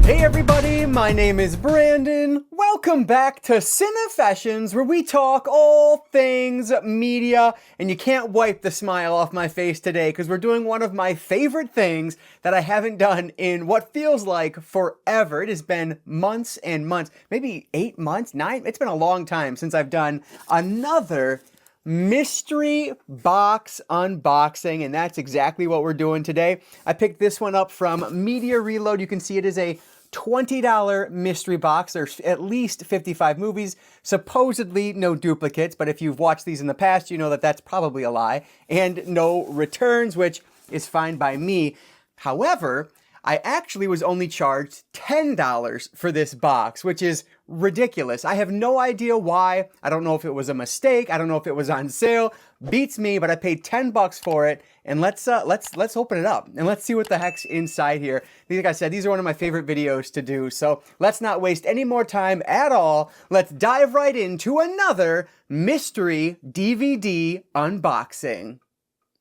Hey everybody, my name is Brandon. Welcome back to Cinefessions, where we talk all things media, and you can't wipe the smile off my face today because we're doing one of my favorite things that I haven't done in what feels like forever. It has been months and months, maybe 8 months, 9. It's been a long time since I've done another mystery box unboxing, and that's exactly what we're doing today. I picked this one up from Media Reload. You can see it is a $20 mystery box. There's at least 55 movies, supposedly no duplicates, but if you've watched these in the past, you know that that's probably a lie, and no returns, which is fine by me. However, I actually was only charged $10 for this box, which is ridiculous. I have no idea why. I don't know if it was a mistake. I don't know if it was on sale. Beats me, but I paid $10 for it. And let's open it up and let's see what the heck's inside here. Like I said, these are one of my favorite videos to do. So let's not waste any more time at all. Let's dive right into another mystery DVD unboxing.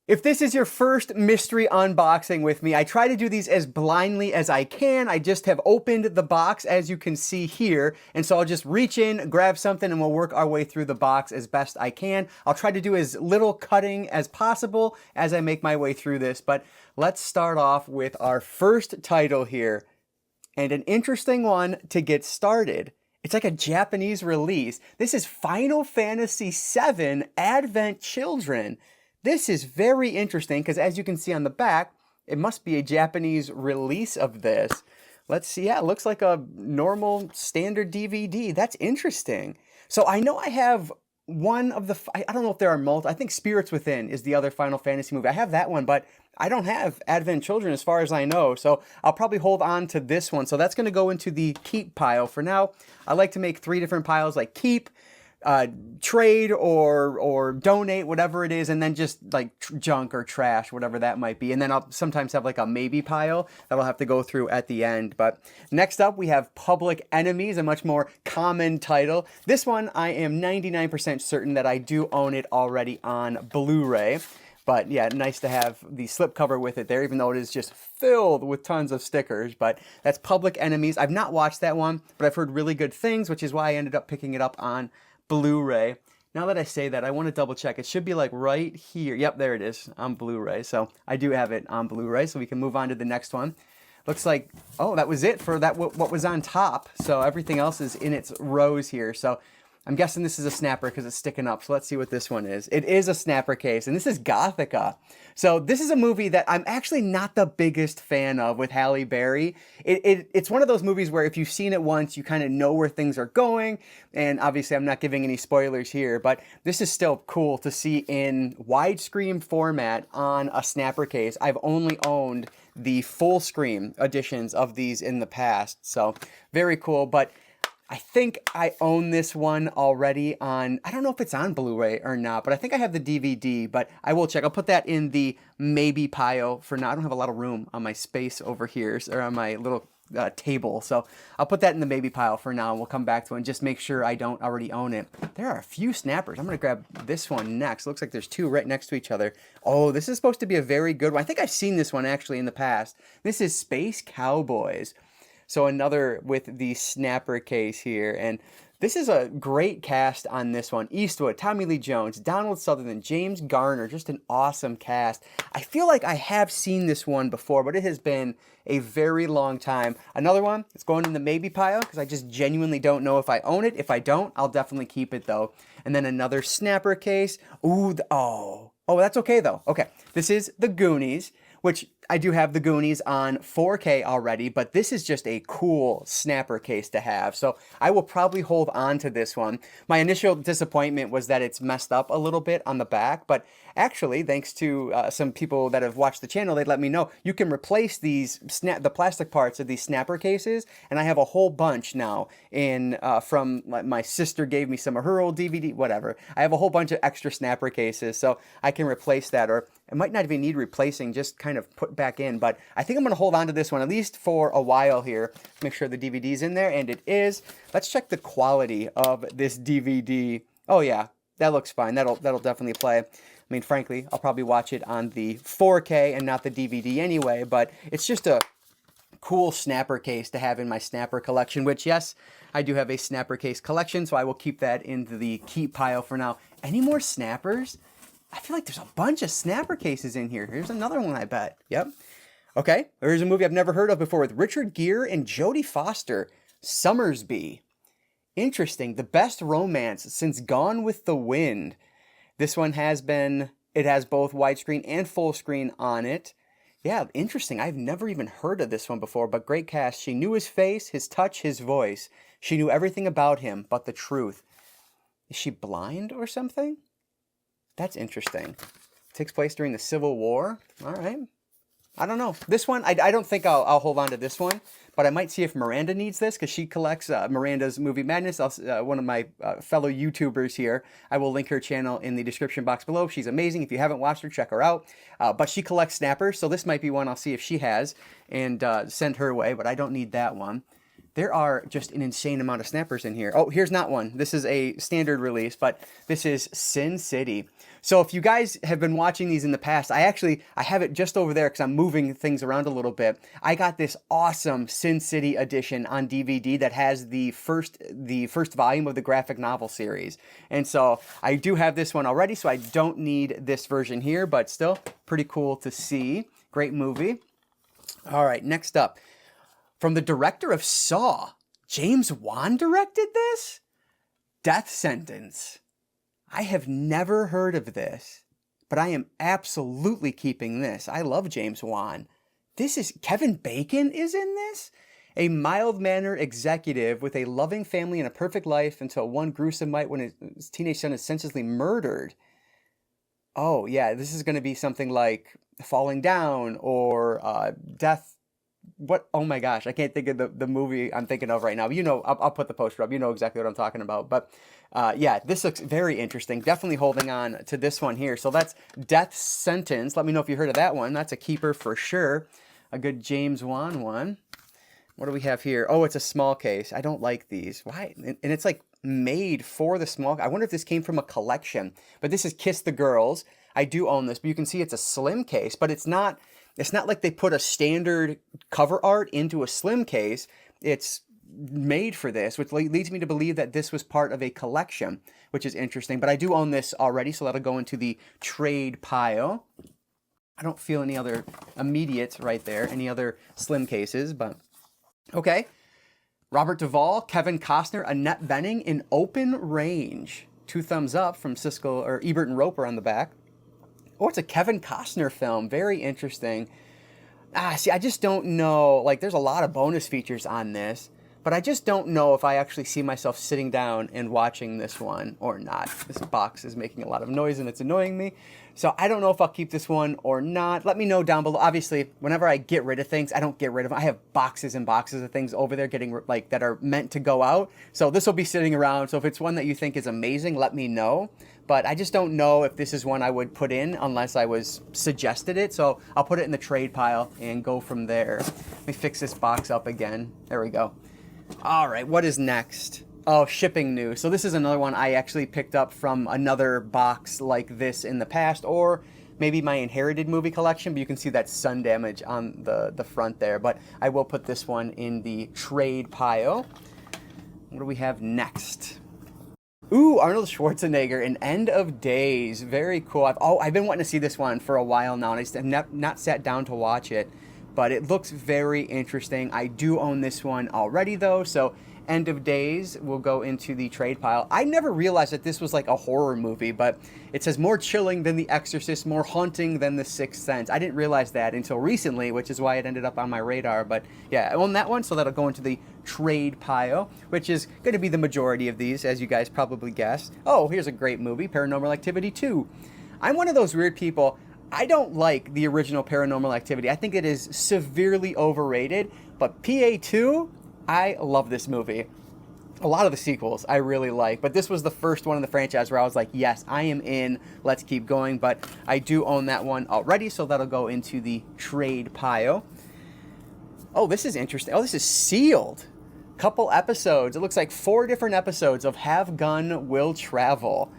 If this is your first mystery unboxing with me, I try to do these as blindly as I can. I just have opened the box, as you can see here, and so I'll just reach in, grab something, and we'll work our way through the box as best I can. I'll try to do as little cutting as possible as I make my way through this, but let's start off with our first title here, and an interesting one to get started. It's like a Japanese release. This is Final Fantasy VII Advent Children. This is very interesting because, as you can see on the back, it must be a Japanese release of this. Let's see. Yeah, it looks like a normal standard DVD. That's interesting. So I know I have one of the, I don't know if there are multiple. I think Spirits Within is the other Final Fantasy movie. I have that one, but I don't have Advent Children as far as I know. So I'll probably hold on to this one. So that's going to go into the keep pile for now. I like to make 3 different piles, like keep, trade or donate, whatever it is, and then just like junk or trash, whatever that might be. And then I'll sometimes have like a maybe pile that I'll have to go through at the end. But next up, we have Public Enemies, a much more common title. This one, I am 99% certain that I do own it already on Blu-ray. But yeah, nice to have the slipcover with it there, even though it is just filled with tons of stickers. But that's Public Enemies. I've not watched that one, but I've heard really good things, which is why I ended up picking it up on Blu-ray. Now that I say that, I want to double check. It should be like right here. Yep, there it is on Blu-ray. So I do have it on Blu-ray, so we can move on to the next one. Looks like, oh, that was it for that. What was on top. So everything else is in its rows here. So I'm guessing this is a snapper because it's sticking up. So let's see what this one is. It is a snapper case, and this is Gothica. So this is a movie that I'm actually not the biggest fan of with Halle Berry. It's one of those movies where if you've seen it once, you kind of know where things are going. And obviously, I'm not giving any spoilers here, but this is still cool to see in widescreen format on a snapper case. I've only owned the full screen editions of these in the past. So very cool, but I think I own this one already on, I don't know if it's on Blu-ray or not, but I think I have the DVD, but I will check. I'll put that in the maybe pile for now. I don't have a lot of room on my space over here, or on my little table, so I'll put that in the maybe pile for now, and we'll come back to it and just make sure I don't already own it. There are a few snappers. I'm going to grab this one next. Looks like there's 2 right next to each other. Oh, this is supposed to be a very good one. I think I've seen this one actually in the past. This is Space Cowboys. So another with the snapper case here, and this is a great cast on this one. Eastwood, Tommy Lee Jones, Donald Sutherland, James Garner, just an awesome cast. I feel like I have seen this one before, but it has been a very long time. Another one, it's going in the maybe pile because I just genuinely don't know if I own it. If I don't, I'll definitely keep it though. And then another snapper case. Ooh, oh, that's okay though. Okay, this is The Goonies, which I do have The Goonies on 4K already, but this is just a cool snapper case to have. So I will probably hold on to this one. My initial disappointment was that it's messed up a little bit on the back, but actually, thanks to some people that have watched the channel, they'd let me know you can replace these the plastic parts of these snapper cases, and I have a whole bunch now in from my sister gave me some of her old DVD, whatever. I have a whole bunch of extra snapper cases, so I can replace that, or it might not even need replacing, just kind of put back in. But I think I'm going to hold on to this one at least for a while here. Make sure the DVD's in there, and it is. Let's check the quality of this DVD. Oh yeah, that looks fine. That'll definitely play. I mean, frankly, I'll probably watch it on the 4K and not the DVD anyway, but it's just a cool snapper case to have in my snapper collection, which, yes, I do have a snapper case collection, so I will keep that into the keep pile for now. Any more snappers? I feel like there's a bunch of snapper cases in here. Here's another one, I bet. Yep. Okay, here's a movie I've never heard of before with Richard Gere and Jodie Foster, Summersby. Interesting. The best romance since Gone with the Wind. This one it has both widescreen and full screen on it. Yeah, interesting. I've never even heard of this one before, but great cast. She knew his face, his touch, his voice. She knew everything about him but the truth. Is she blind or something? That's interesting. Takes place during the Civil War. All right. I don't know. This one, I don't think I'll hold on to this one, but I might see if Miranda needs this because she collects Miranda's Movie Madness. One of my fellow YouTubers here. I will link her channel in the description box below. She's amazing. If you haven't watched her, check her out. But she collects snappers, so this might be one I'll see if she has and send her away, but I don't need that one. There are just an insane amount of snappers in here. Oh, here's not one. This is a standard release, but this is Sin City. So if you guys have been watching these in the past, I have it just over there because I'm moving things around a little bit. I got this awesome Sin City edition on DVD that has the first volume of the graphic novel series. And so I do have this one already, so I don't need this version here, but still pretty cool to see. Great movie. All right, next up. From the director of Saw, James Wan directed this? Death Sentence. I have never heard of this, but I am absolutely keeping this. I love James Wan. Kevin Bacon is in this? A mild-mannered executive with a loving family and a perfect life until one gruesome night when his teenage son is senselessly murdered. Oh, yeah, this is going to be something like Falling Down or Death. What? Oh my gosh, I can't think of the movie I'm thinking of right now. You know, I'll put the poster up. You know exactly what I'm talking about. But yeah, this looks very interesting. Definitely holding on to this one here. So that's Death Sentence. Let me know if you heard of that one. That's a keeper for sure. A good James Wan one. What do we have here? Oh, it's a small case. I don't like these. Why? And it's like made for the small. I wonder if this came from a collection. But this is Kiss the Girls. I do own this, but you can see it's a slim case, but it's not like they put a standard cover art into a slim case. It's made for this, which leads me to believe that this was part of a collection, which is interesting. But I do own this already, so that'll go into the trade pile. I don't feel any other immediate right there, any other slim cases, but okay. Robert Duvall, Kevin Costner, Annette Bening in Open Range. 2 thumbs up from Siskel or Ebert and Roper on the back. Oh, it's a Kevin Costner film. Very interesting. See, I just don't know. Like, there's a lot of bonus features on this, but I just don't know if I actually see myself sitting down and watching this one or not. This box is making a lot of noise and it's annoying me. So I don't know if I'll keep this one or not. Let me know down below. Obviously, whenever I get rid of things, I don't get rid of them. I have boxes and boxes of things over there that are meant to go out. So this will be sitting around. So if it's one that you think is amazing, let me know. But I just don't know if this is one I would put in unless I was suggested it. So I'll put it in the trade pile and go from there. Let me fix this box up again. There we go. All right, what is next? Oh, shipping news. So this is another one I actually picked up from another box like this in the past, or maybe my inherited movie collection, but you can see that sun damage on the front there. But I will put this one in the trade pile. What do we have next? Ooh, Arnold Schwarzenegger in End of Days. Very cool. I've been wanting to see this one for a while now, and I just have not sat down to watch it, but it looks very interesting. I do own this one already, though, so End of Days will go into the trade pile. I never realized that this was like a horror movie, but it says more chilling than The Exorcist, more haunting than The Sixth Sense. I didn't realize that until recently, which is why it ended up on my radar. But yeah, I own that one, so that'll go into the trade pile, which is going to be the majority of these, as you guys probably guessed. Oh, here's a great movie, Paranormal Activity 2. I'm one of those weird people. I don't like the original Paranormal Activity. I think it is severely overrated, but PA2, I love this movie. A lot of the sequels I really like, but this was the first one in the franchise where I was like, yes, I am in, let's keep going. But I do own that one already, so that'll go into the trade pile. Oh, this is interesting. Oh, this is sealed. Couple episodes. It looks like 4 different episodes of Have Gun Will Travel.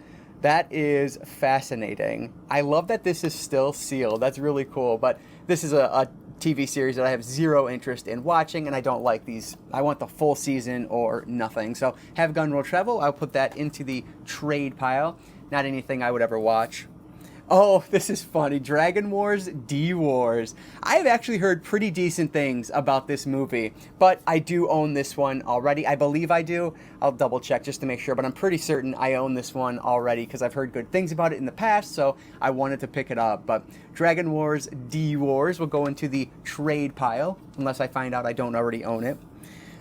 That is fascinating. I love that this is still sealed. That's really cool. But this is a TV series that I have zero interest in watching, and I don't like these. I want the full season or nothing. So Have Gun Will Travel, I'll put that into the trade pile. Not anything I would ever watch. Oh, this is funny. Dragon Wars D-Wars. I have actually heard pretty decent things about this movie, but I do own this one already. I believe I do. I'll double check just to make sure, but I'm pretty certain I own this one already because I've heard good things about it in the past, so I wanted to pick it up. But Dragon Wars D-Wars will go into the trade pile, unless I find out I don't already own it.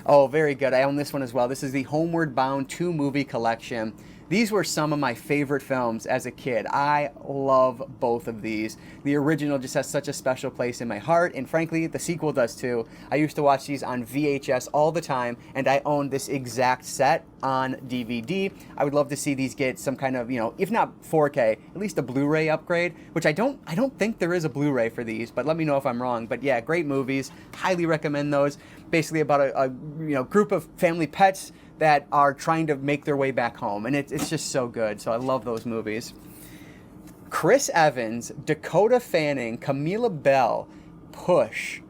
Oh, very good. I own this one as well. This is the Homeward Bound 2 movie collection. These were some of my favorite films as a kid. I love both of these. The original just has such a special place in my heart, and frankly, the sequel does too. I used to watch these on VHS all the time, and I own this exact set on DVD. I would love to see these get some kind of, if not 4K, at least a Blu-ray upgrade, which I don't think there is a Blu-ray for these, but let me know if I'm wrong. But yeah, great movies. Highly recommend those. Basically about a group of family pets that are trying to make their way back home, and it's just so good. So I love those movies. Chris Evans, Dakota Fanning, Camilla Bell, Push.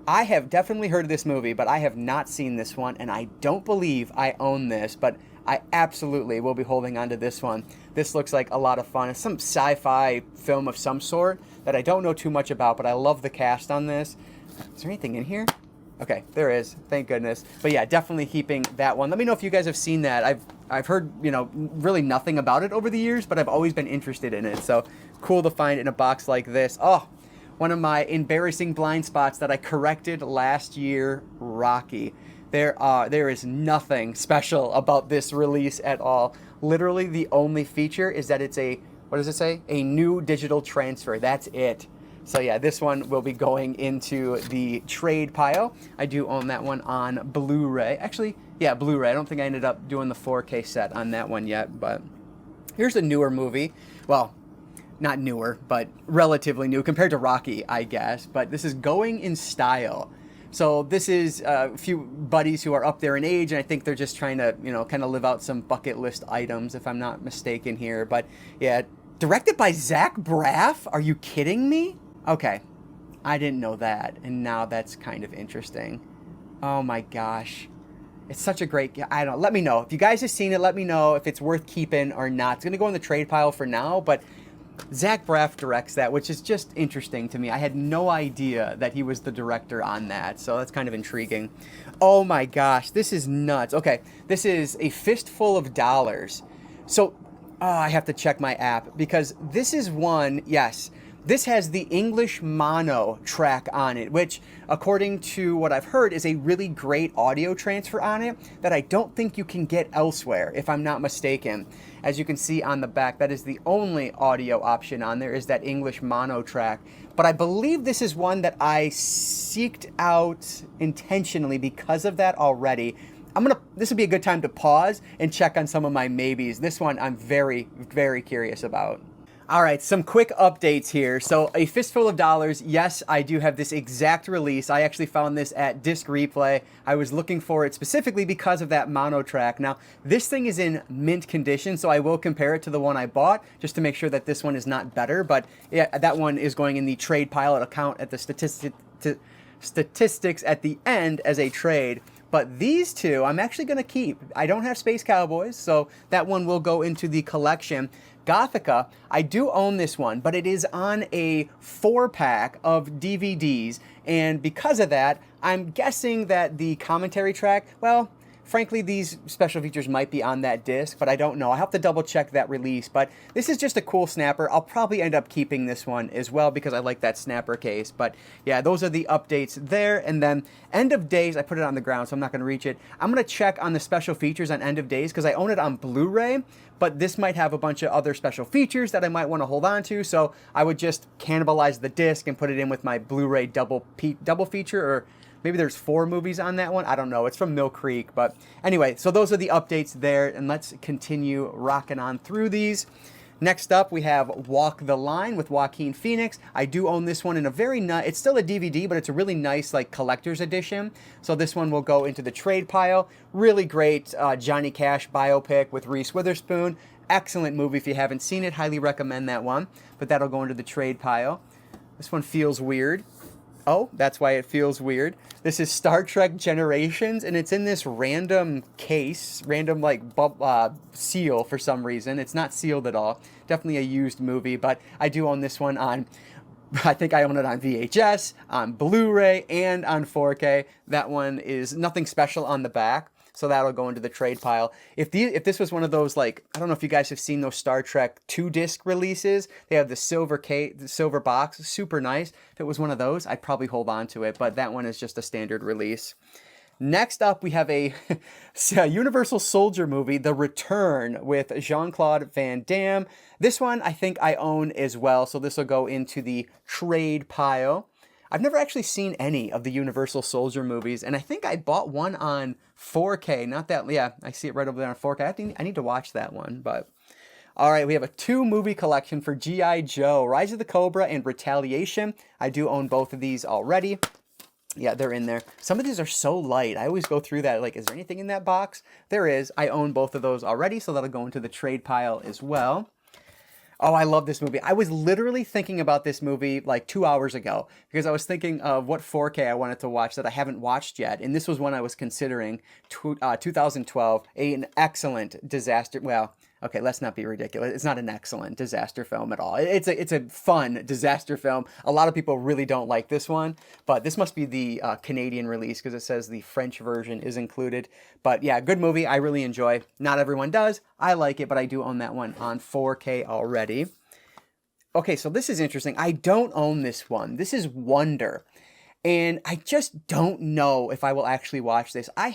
I have definitely heard of this movie, but I have not seen this one, and I don't believe I own this, but I absolutely will be holding on to this one. This looks like a lot of fun. It's some sci-fi film of some sort that I don't know too much about, but I love the cast on this. Is there anything in here? Okay, there is. Thank goodness. But yeah, definitely keeping that one. Let me know if you guys have seen that. I've heard, really nothing about it over the years, but I've always been interested in it. So cool to find in a box like this. Oh, one of my embarrassing blind spots that I corrected last year, Rocky. There is nothing special about this release at all. Literally the only feature is that it's what does it say? A new digital transfer. That's it. So yeah, this one will be going into the trade pile. I do own that one on Blu-ray. Actually, yeah, Blu-ray. I don't think I ended up doing the 4K set on that one yet, but here's a newer movie. Well, not newer, but relatively new compared to Rocky, I guess. But this is Going in Style. So this is a few buddies who are up there in age, and I think they're just trying to, kind of live out some bucket list items, if I'm not mistaken here. But yeah, directed by Zach Braff? Are you kidding me? Okay, I didn't know that, and now that's kind of interesting. Oh my gosh. It's such a great, let me know. If you guys have seen it, let me know if it's worth keeping or not. It's going to go in the trade pile for now, but Zach Braff directs that, which is just interesting to me. I had no idea that he was the director on that, so that's kind of intriguing. Oh my gosh, this is nuts. Okay, this is A Fistful of Dollars. So, I have to check my app, because this is one, yes, this has the English mono track on it, which, according to what I've heard, is a really great audio transfer on it that I don't think you can get elsewhere, if I'm not mistaken. As you can see on the back, that is the only audio option on there, is that English mono track. But I believe this is one that I seeked out intentionally because of that already. This would be a good time to pause and check on some of my maybes. This one I'm very, very curious about. All right, some quick updates here. So A Fistful of Dollars, yes, I do have this exact release. I actually found this at Disc Replay. I was looking for it specifically because of that mono track. Now, this thing is in mint condition, so I will compare it to the one I bought just to make sure that this one is not better. But yeah, that one is going in the trade pile. It'll count at the statistics at the end as a trade. But these two, I'm actually going to keep. I don't have Space Cowboys, so that one will go into the collection. Gothica, I do own this one, but it is on a 4-pack of DVDs, and because of that, I'm guessing that the commentary track, well, frankly, these special features might be on that disc, but I don't know. I'll have to double check that release, but this is just a cool snapper. I'll probably end up keeping this one as well because I like that snapper case. But yeah, those are the updates there. And then End of Days, I put it on the ground, so I'm not going to reach it. I'm going to check on the special features on End of Days because I own it on Blu-ray, but this might have a bunch of other special features that I might want to hold on to, so I would just cannibalize the disc and put it in with my Blu-ray double feature, or maybe there's 4 movies on that one. I don't know. It's from Mill Creek. But anyway, so those are the updates there. And let's continue rocking on through these. Next up, we have Walk the Line with Joaquin Phoenix. I do own this one in a very nice, it's still a DVD, but it's a really nice like collector's edition. So this one will go into the trade pile. Really great Johnny Cash biopic with Reese Witherspoon. excellent movie. If you haven't seen it, highly recommend that one. But that'll go into the trade pile. This one feels weird. Oh, that's why it feels weird. This is Star Trek Generations, and it's in this random case, random like seal for some reason. It's not sealed at all. Definitely a used movie, but I do own this one on, I think I own it on VHS, on Blu-ray, and on 4K. That one is nothing special on the back. So that'll go into the trade pile. If this was one of those, like, I don't know if you guys have seen those Star Trek 2-disc releases. They have the silver box, super nice. If it was one of those, I'd probably hold on to it, but that one is just a standard release. Next up, we have a Universal Soldier movie, The Return, with Jean-Claude Van Damme. This one I think I own as well, so this will go into the trade pile. I've never actually seen any of the Universal Soldier movies, and I think I bought one on 4K. Not that, yeah, I see it right over there on 4K. I need to watch that one, but... All right, we have a 2-movie collection for G.I. Joe, Rise of the Cobra and Retaliation. I do own both of these already. Yeah, they're in there. Some of these are so light. I always go through that, like, is there anything in that box? There is. I own both of those already, so that'll go into the trade pile as well. Oh, I love this movie. I was literally thinking about this movie like 2 hours ago because I was thinking of what 4K I wanted to watch that I haven't watched yet. And this was one I was considering, 2012, an excellent disaster. Well, okay, let's not be ridiculous. It's not an excellent disaster film at all. It's a fun disaster film. A lot of people really don't like this one, but this must be the Canadian release because it says the French version is included. But yeah, good movie. I really enjoy. Not everyone does. I like it, but I do own that one on 4K already. Okay, so this is interesting. I don't own this one. This is Wonder. And I just don't know if I will actually watch this. I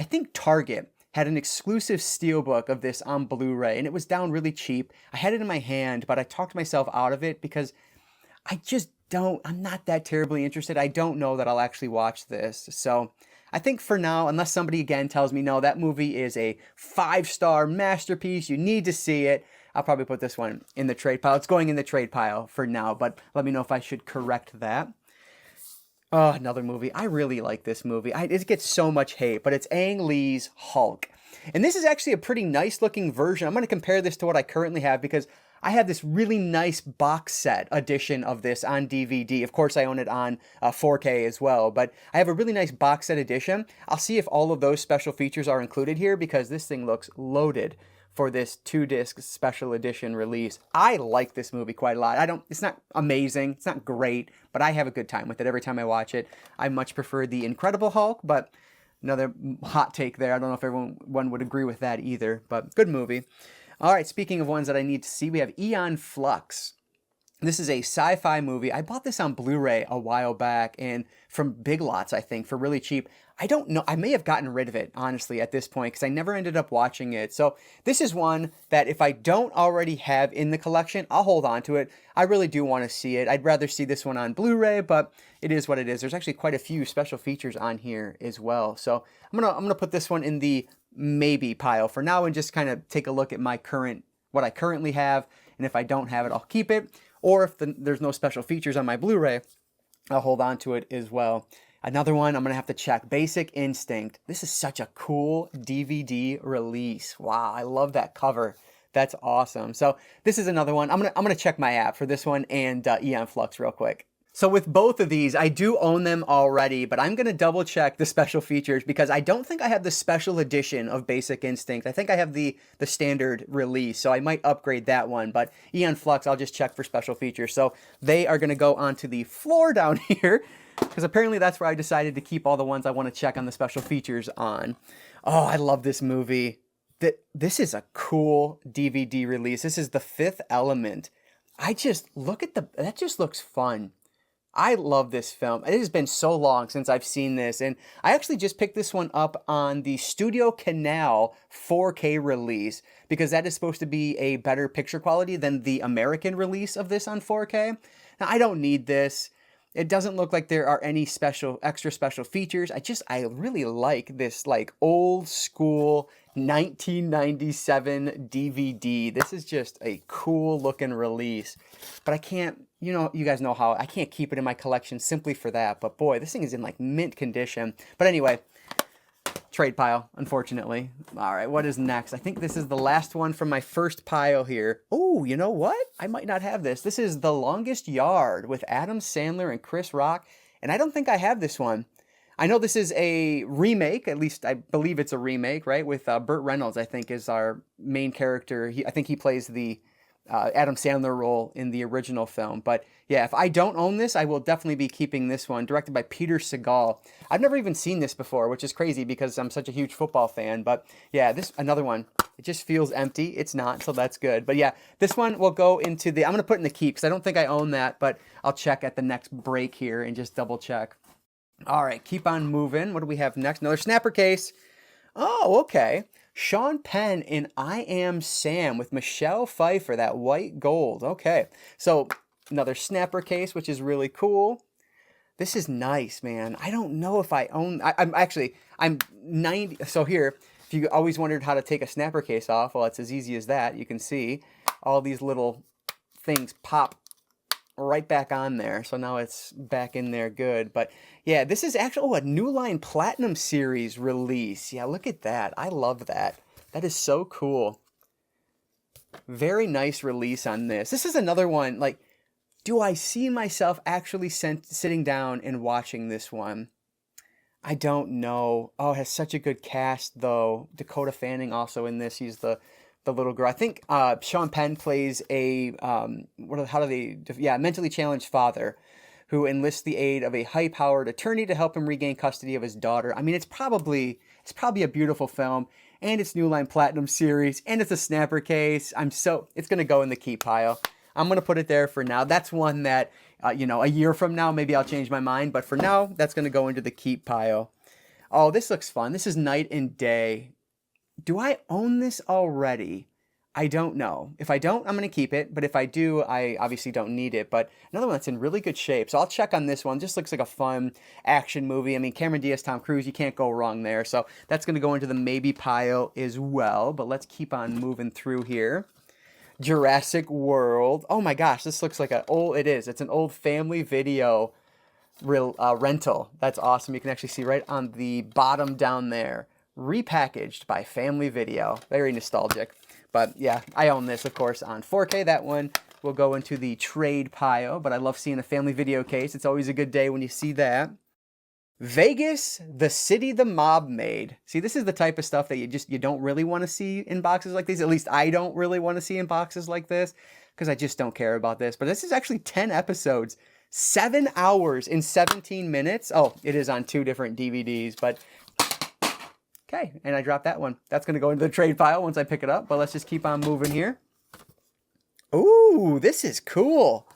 think Target had an exclusive steelbook of this on Blu-ray, and it was down really cheap. I had it in my hand, but I talked myself out of it because I'm not that terribly interested. I don't know that I'll actually watch this. So I think for now, unless somebody again tells me, no, that movie is a 5-star masterpiece, you need to see it, I'll probably put this one in the trade pile. It's going in the trade pile for now, but let me know if I should correct that. Oh, another movie. I really like this movie. It gets so much hate, but it's Ang Lee's Hulk. And this is actually a pretty nice looking version. I'm going to compare this to what I currently have because I have this really nice box set edition of this on DVD. Of course, I own it on 4K as well, but I have a really nice box set edition. I'll see if all of those special features are included here because this thing looks loaded for this 2-disc special edition release. I like this movie quite a lot. It's not amazing, it's not great, but I have a good time with it every time I watch it. I much prefer the Incredible Hulk, but another hot take there. I don't know if everyone would agree with that either, but good movie. All right, speaking of ones that I need to see, we have Aeon Flux. This is a sci-fi movie. I bought this on Blu-ray a while back and from Big Lots, I think, for really cheap. I don't know. I may have gotten rid of it, honestly, at this point because I never ended up watching it. So this is one that if I don't already have in the collection, I'll hold on to it. I really do want to see it. I'd rather see this one on Blu-ray, but it is what it is. There's actually quite a few special features on here as well. So I'm gonna put this one in the maybe pile for now and just kind of take a look at what I currently have. And if I don't have it, I'll keep it. Or if there's no special features on my Blu-ray, I'll hold on to it as well. Another one I'm going to have to check, Basic Instinct. This is such a cool DVD release. Wow, I love that cover. That's awesome. So this is another one. I'm gonna check my app for this one and Aeon Flux real quick. So with both of these, I do own them already, but I'm going to double check the special features because I don't think I have the special edition of Basic Instinct. I think I have the standard release, so I might upgrade that one. But Aeon Flux, I'll just check for special features. So they are going to go onto the floor down here because apparently that's where I decided to keep all the ones I want to check on the special features on. Oh, I love this movie. This is a cool DVD release. This is The Fifth Element. That just looks fun. I love this film. It has been so long since I've seen this, and I actually just picked this one up on the Studio Canal 4K release because that is supposed to be a better picture quality than the American release of this on 4K. Now, I don't need this. It doesn't look like there are any extra special features. I really like this like old school 1997 DVD. This is just a cool looking release, but I can't, you guys know how I can't keep it in my collection simply for that. But boy, this thing is in like mint condition. But anyway, Trade pile, unfortunately. All right, what is next? I think this is the last one from my first pile here. Oh, you know what? I might not have this. This is The Longest Yard with Adam Sandler and Chris Rock, and I don't think I have this one. I know this is a remake, at least I believe it's a remake, right? With Burt Reynolds, I think, is our main character. I think he plays the Adam Sandler role in the original film. But yeah, if I don't own this, I will definitely be keeping this one, directed by Peter Segal. I've never even seen this before, which is crazy because I'm such a huge football fan. But yeah, this another one. It just feels empty. It's not, so that's good. But yeah, this one will go into the, I'm going to put in the keep because I don't think I own that, but I'll check at the next break here and just double check. All right, keep on moving. What do we have next? Another snapper case. Oh, okay. Sean Penn in I Am Sam with Michelle Pfeiffer, that white gold. Okay, so another snapper case, which is really cool. This is nice, man. I don't know if I own, I'm 90, so here, if you always wondered how to take a snapper case off, well, it's as easy as that. You can see all these little things pop right back on there. So now it's back in there good. But yeah, this is actually a New Line Platinum Series release. Yeah, look at that. I love that. That is so cool. Very nice release on this. This is another one, like, do I see myself actually sitting down and watching this one? I don't know. Oh, it has such a good cast, though. Dakota Fanning also in this. He's the little girl. I think Sean Penn plays a mentally challenged father who enlists the aid of a high-powered attorney to help him regain custody of his daughter. I mean, it's probably a beautiful film, and it's New Line Platinum Series, and it's a snapper case. It's gonna go in the keep pile. I'm gonna put it there for now. That's one that a year from now maybe I'll change my mind, but for now that's gonna go into the keep pile. Oh, this looks fun. This is Night and Day. Do I own this already? I don't know. If I don't, I'm going to keep it. But if I do, I obviously don't need it. But another one that's in really good shape. So I'll check on this one. Just looks like a fun action movie. I mean, Cameron Diaz, Tom Cruise, you can't go wrong there. So that's going to go into the maybe pile as well. But let's keep on moving through here. Jurassic World. Oh my gosh, this looks like it's an old family video rental. That's awesome. You can actually see right on the bottom down there. Repackaged by Family Video. Very nostalgic. But yeah, I own this, of course, on 4K. That one will go into the trade pile, but I love seeing a Family Video case. It's always a good day when you see that. Vegas, the city the mob made. See, this is the type of stuff that you don't really want to see in boxes like these. At least I don't really want to see in boxes like this because I just don't care about this. But this is actually 10 episodes, 7 hours and 17 minutes. Oh, it is on 2 different DVDs, but okay, and I dropped that one. That's going to go into the trade pile once I pick it up, but let's just keep on moving here. Ooh, this is cool.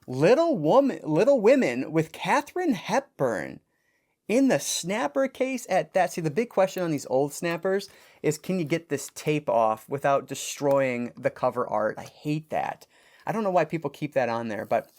Little Women with Katharine Hepburn in the snapper case at that. See, the big question on these old snappers is, can you get this tape off without destroying the cover art? I hate that. I don't know why people keep that on there, but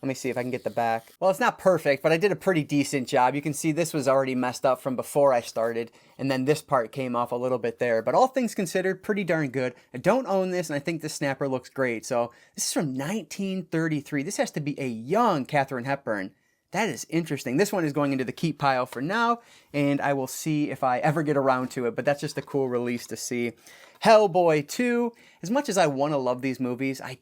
let me see if I can get the back. Well, it's not perfect, but I did a pretty decent job. You can see this was already messed up from before I started, and then this part came off a little bit there. But all things considered, pretty darn good. I don't own this, and I think this snapper looks great. So this is from 1933. This has to be a young Katharine Hepburn. That is interesting. This one is going into the keep pile for now, and I will see if I ever get around to it, but that's just a cool release to see. Hellboy 2. As much as I want to love these movies, I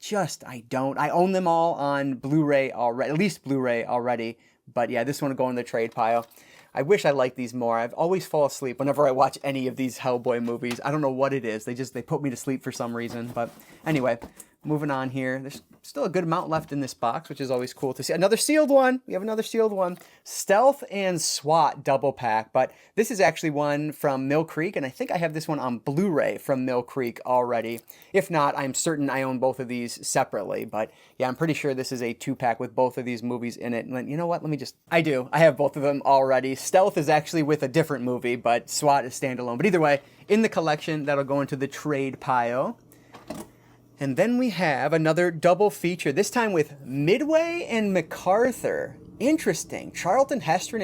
don't. I own them all on Blu-ray already, at least Blu-ray already, but yeah, this one will go in the trade pile. I wish I liked these more. I've always fall asleep whenever I watch any of these Hellboy movies. I don't know what it is. They put me to sleep for some reason, but anyway, moving on here. There's still a good amount left in this box, which is always cool to see. Another sealed one. We have another sealed one. Stealth and SWAT double pack. But this is actually one from Mill Creek, and I think I have this one on Blu-ray from Mill Creek already. If not, I'm certain I own both of these separately. But yeah, I'm pretty sure this is a 2-pack with both of these movies in it. And you know what? I do. I have both of them already. Stealth is actually with a different movie, but SWAT is standalone. But either way, in the collection, that'll go into the trade pile. And then we have another double feature, this time with Midway and MacArthur. Interesting. Charlton Heston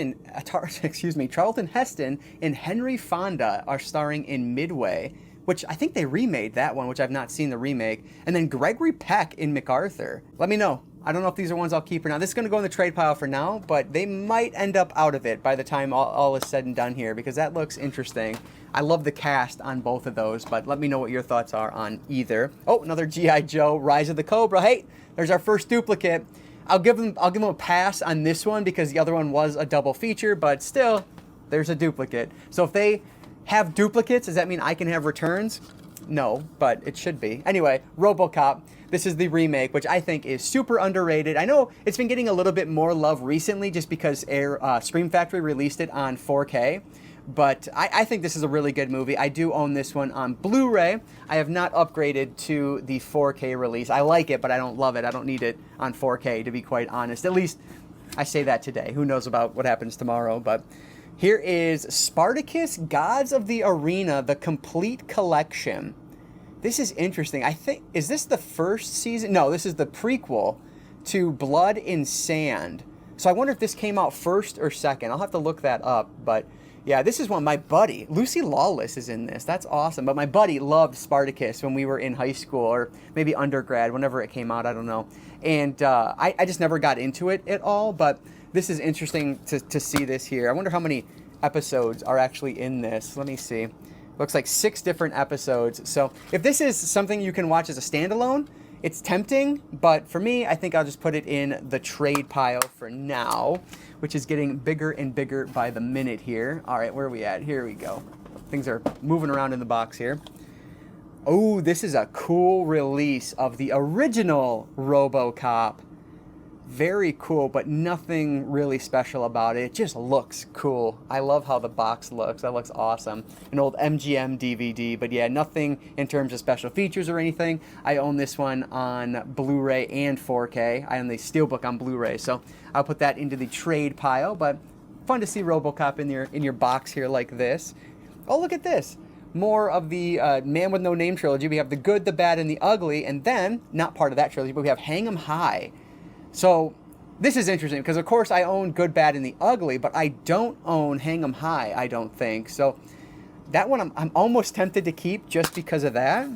and Henry Fonda are starring in Midway, which I think they remade that one, which I've not seen the remake. And then Gregory Peck in MacArthur. Let me know. I don't know if these are ones I'll keep or not. This is going to go in the trade pile for now, but they might end up out of it by the time all is said and done here, because that looks interesting. I love the cast on both of those, but let me know what your thoughts are on either. Oh, another G.I. Joe, Rise of the Cobra. Hey, there's our first duplicate. I'll give them a pass on this one because the other one was a double feature, but still, there's a duplicate. So if they have duplicates, does that mean I can have returns? No, but it should be. Anyway, RoboCop. This is the remake, which I think is super underrated. I know it's been getting a little bit more love recently just because Scream Factory released it on 4K. But I think this is a really good movie. I do own this one on Blu-ray. I have not upgraded to the 4K release. I like it, but I don't love it. I don't need it on 4K, to be quite honest. At least I say that today. Who knows about what happens tomorrow, but... Here is Spartacus, Gods of the Arena, the complete collection. This is interesting. I think, is this the first season? No, this is the prequel to Blood in Sand. So I wonder if this came out first or second. I'll have to look that up. But yeah, this is one, my buddy, Lucy Lawless is in this. That's awesome. But my buddy loved Spartacus when we were in high school or maybe undergrad, whenever it came out, I don't know. And I just never got into it at all, but... This is interesting to see this here. I wonder how many episodes are actually in this. Let me see. Looks like 6 different episodes. So if this is something you can watch as a standalone, it's tempting. But for me, I think I'll just put it in the trade pile for now, which is getting bigger and bigger by the minute here. All right, where are we at? Here we go. Things are moving around in the box here. Oh, this is a cool release of the original RoboCop. Very cool, but nothing really special about it. It just looks cool. I love how the box looks. That looks awesome. An old MGM DVD, but yeah, nothing in terms of special features or anything. I own this one on Blu-ray and 4K. I own the Steelbook on Blu-ray, so I'll put that into the trade pile, but fun to see RoboCop in your box here like this. Oh, look at this. More of the Man with No Name trilogy. We have The Good, the Bad, and the Ugly, and then, not part of that trilogy, but we have Hang 'em High. So this is interesting because, of course, I own Good, Bad, and the Ugly, but I don't own Hang 'em High, I don't think. So that one I'm almost tempted to keep just because of that.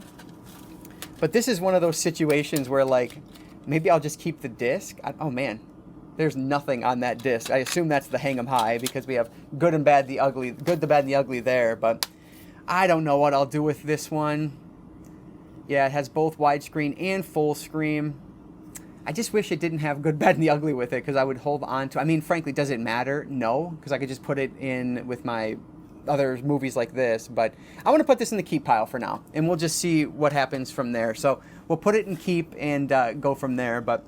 But this is one of those situations where, like, maybe I'll just keep the disc. Oh, man. There's nothing on that disc. I assume that's the Hang 'em High because we have Good and Bad, the Ugly, Good, the Bad, and the Ugly there. But I don't know what I'll do with this one. Yeah, it has both widescreen and full screen. I just wish it didn't have Good, Bad, and the Ugly with it because I would hold on to... I mean, frankly, does it matter? No, because I could just put it in with my other movies like this. But I want to put this in the keep pile for now, and we'll just see what happens from there. So we'll put it in keep and go from there. But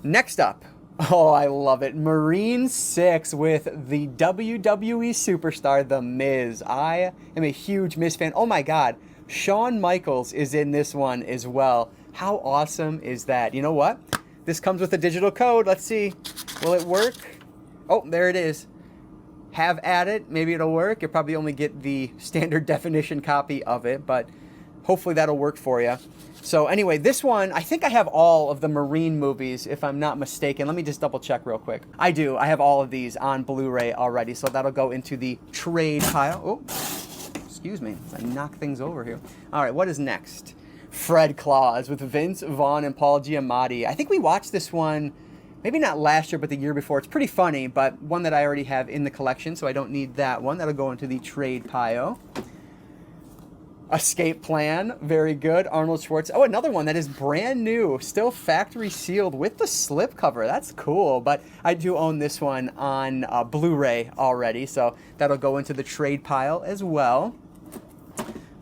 next up, oh, I love it, Marine 6 with the WWE superstar, The Miz. I am a huge Miz fan. Oh, my God. Shawn Michaels is in this one as well. How awesome is that? You know what? This comes with a digital code. Let's see. Will it work? Oh, there it is. Have at it. Maybe it'll work. You'll probably only get the standard definition copy of it, but hopefully that'll work for you. So anyway, this one, I think I have all of the Marine movies, if I'm not mistaken. Let me just double check real quick. I do. I have all of these on Blu-ray already, so that'll go into the trade pile. Oh, excuse me. I knock things over here. All right, what is next? Fred Claus with Vince Vaughn and Paul Giamatti. I think we watched this one, maybe not last year, but the year before. It's pretty funny, but one that I already have in the collection, so I don't need that one. That'll go into the trade pile. Escape Plan, very good. Arnold Schwarzenegger. Oh, another one that is brand new, still factory sealed with the slipcover. That's cool, but I do own this one on Blu-ray already, so that'll go into the trade pile as well.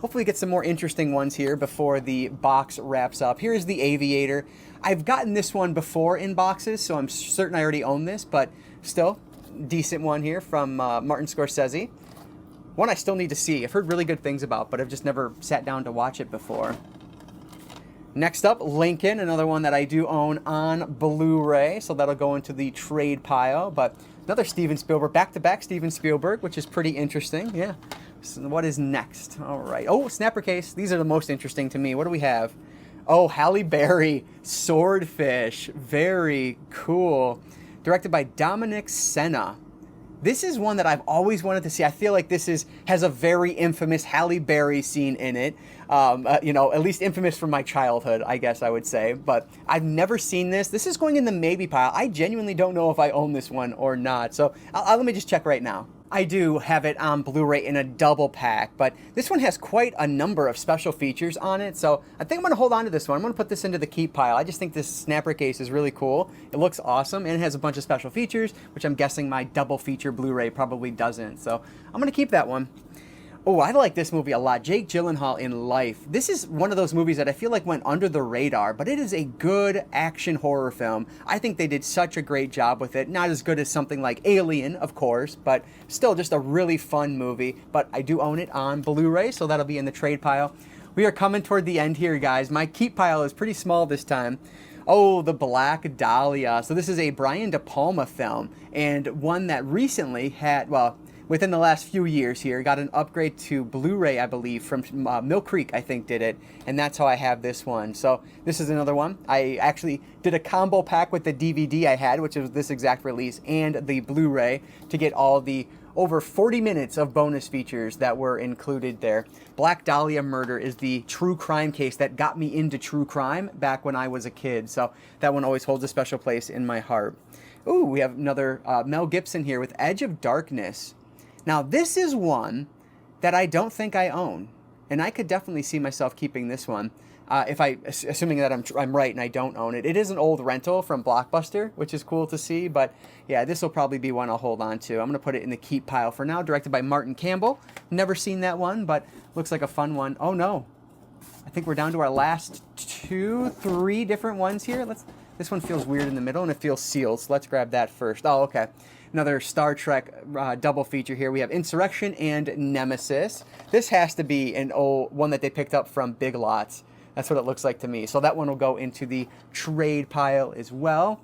Hopefully get some more interesting ones here before the box wraps up. Here's the Aviator. I've gotten this one before in boxes, so I'm certain I already own this, but still, decent one here from Martin Scorsese. One I still need to see. I've heard really good things about, but I've just never sat down to watch it before. Next up, Lincoln, another one that I do own on Blu-ray, so that'll go into the trade pile. But another Steven Spielberg, back-to-back Steven Spielberg, which is pretty interesting. Yeah. So what is next? All right. Oh, Snapper Case. These are the most interesting to me. What do we have? Oh, Halle Berry, Swordfish. Very cool. Directed by Dominic Sena. This is one that I've always wanted to see. I feel like this has a very infamous Halle Berry scene in it. You know, at least infamous from my childhood, I guess I would say. But I've never seen this. This is going in the maybe pile. I genuinely don't know if I own this one or not. So let me just check right now. I do have it on Blu-ray in a double pack, but this one has quite a number of special features on it, so I think I'm going to hold on to this one. I'm going to put this into the keep pile. I just think this snapper case is really cool. It looks awesome, and it has a bunch of special features, which I'm guessing my double feature Blu-ray probably doesn't, so I'm going to keep that one. Oh, I like this movie a lot. Jake Gyllenhaal in Life. This is one of those movies that I feel like went under the radar, but it is a good action horror film. I think they did such a great job with it. Not as good as something like Alien, of course, but still just a really fun movie. But I do own it on Blu-ray, so that'll be in the trade pile. We are coming toward the end here, guys. My keep pile is pretty small this time. Oh, The Black Dahlia. So this is a Brian De Palma film, and one that recently had, well, within the last few years here, got an upgrade to Blu-ray, I believe, from Mill Creek, I think, did it. And that's how I have this one. So this is another one. I actually did a combo pack with the DVD I had, which was this exact release, and the Blu-ray to get all the over 40 minutes of bonus features that were included there. Black Dahlia Murder is the true crime case that got me into true crime back when I was a kid. So that one always holds a special place in my heart. Ooh, we have another Mel Gibson here with Edge of Darkness. Now, this is one that I don't think I own, and I could definitely see myself keeping this one, assuming that I'm right and I don't own it. It is an old rental from Blockbuster, which is cool to see, but yeah, this will probably be one I'll hold on to. I'm going to put it in the keep pile for now, directed by Martin Campbell. Never seen that one, but looks like a fun one. Oh no, I think we're down to our last 3 different ones here. This one feels weird in the middle, and it feels sealed, so let's grab that first. Oh, okay. Another Star Trek double feature here. We have Insurrection and Nemesis. This has to be an old one that they picked up from Big Lots. That's what it looks like to me. So that one will go into the trade pile as well.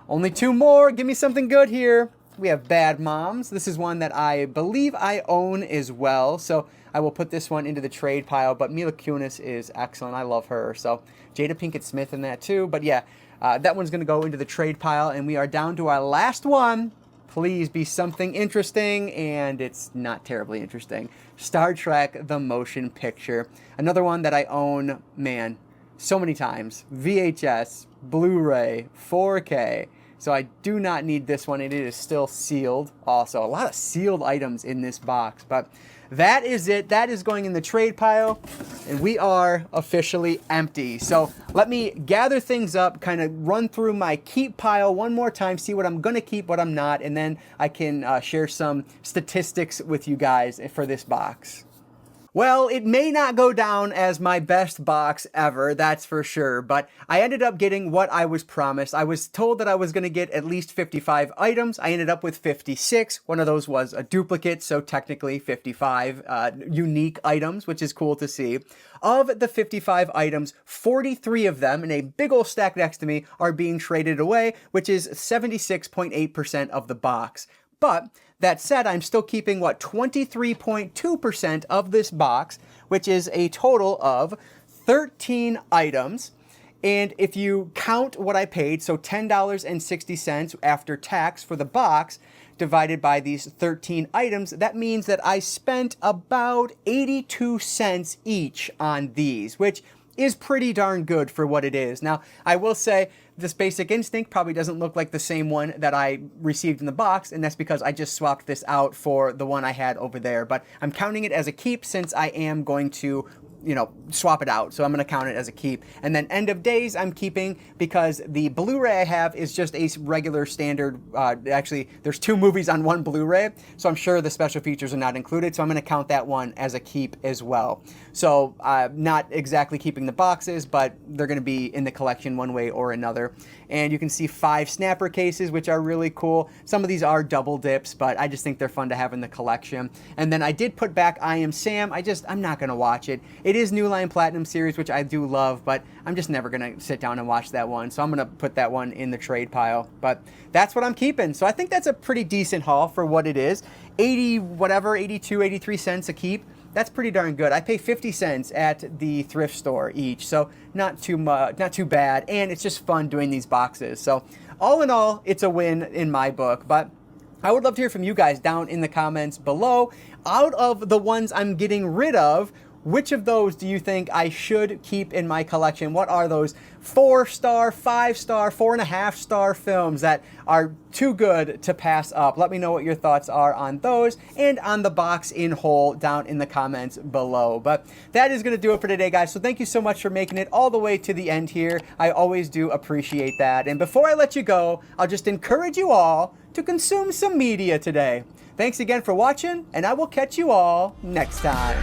Only 2 more. Give me something good here. We have Bad Moms. This is one that I believe I own as well. So I will put this one into the trade pile. But Mila Kunis is excellent. I love her. So Jada Pinkett Smith in that too. But yeah, that one's going to go into the trade pile. And we are down to our last one. Please be something interesting, and it's not terribly interesting. Star Trek, the motion picture. Another one that I own, man, so many times. VHS, Blu-ray, 4K. So I do not need this one, and it is still sealed. Also, a lot of sealed items in this box, but that is it. That is going in the trade pile, and we are officially empty. So let me gather things up, kind of run through my keep pile one more time, see what I'm going to keep, what I'm not, and then I can share some statistics with you guys for this box. Well, it may not go down as my best box ever, that's for sure, but I ended up getting what I was promised. I was told that I was going to get at least 55 items. I ended up with 56. One of those was a duplicate, so technically 55 unique items, which is cool to see. Of the 55 items, 43 of them, in a big old stack next to me, are being traded away, which is 76.8% of the box. But that said, I'm still keeping, 23.2% of this box, which is a total of 13 items. And if you count what I paid, so $10.60 after tax for the box, divided by these 13 items, that means that I spent about 82 cents each on these, which is pretty darn good for what it is. Now, I will say this Basic Instinct probably doesn't look like the same one that I received in the box, and that's because I just swapped this out for the one I had over there. But I'm counting it as a keep since I am going to, swap it out. So I'm going to count it as a keep. And then End of Days I'm keeping because the Blu-ray I have is just a regular standard. Actually, there's 2 movies on one Blu-ray, so I'm sure the special features are not included. So I'm going to count that one as a keep as well. So not exactly keeping the boxes, but they're going to be in the collection one way or another. And you can see 5 snapper cases, which are really cool. Some of these are double dips, but I just think they're fun to have in the collection. And then I did put back I Am Sam. I'm not going to watch it. It is New Line Platinum series, which I do love, but I'm just never going to sit down and watch that one. So I'm going to put that one in the trade pile. But that's what I'm keeping. So I think that's a pretty decent haul for what it is. 82, 83 cents a keep. That's pretty darn good. I pay 50 cents at the thrift store each, so not too much, not too bad, and it's just fun doing these boxes. So all in all, it's a win in my book, but I would love to hear from you guys down in the comments below. Out of the ones I'm getting rid of, which of those do you think I should keep in my collection? What are those 4-star, 5-star, 4.5-star films that are too good to pass up? Let me know what your thoughts are on those and on the box in whole down in the comments below. But that is going to do it for today, guys. So thank you so much for making it all the way to the end here. I always do appreciate that. And before I let you go, I'll just encourage you all to consume some media today. Thanks again for watching, and I will catch you all next time.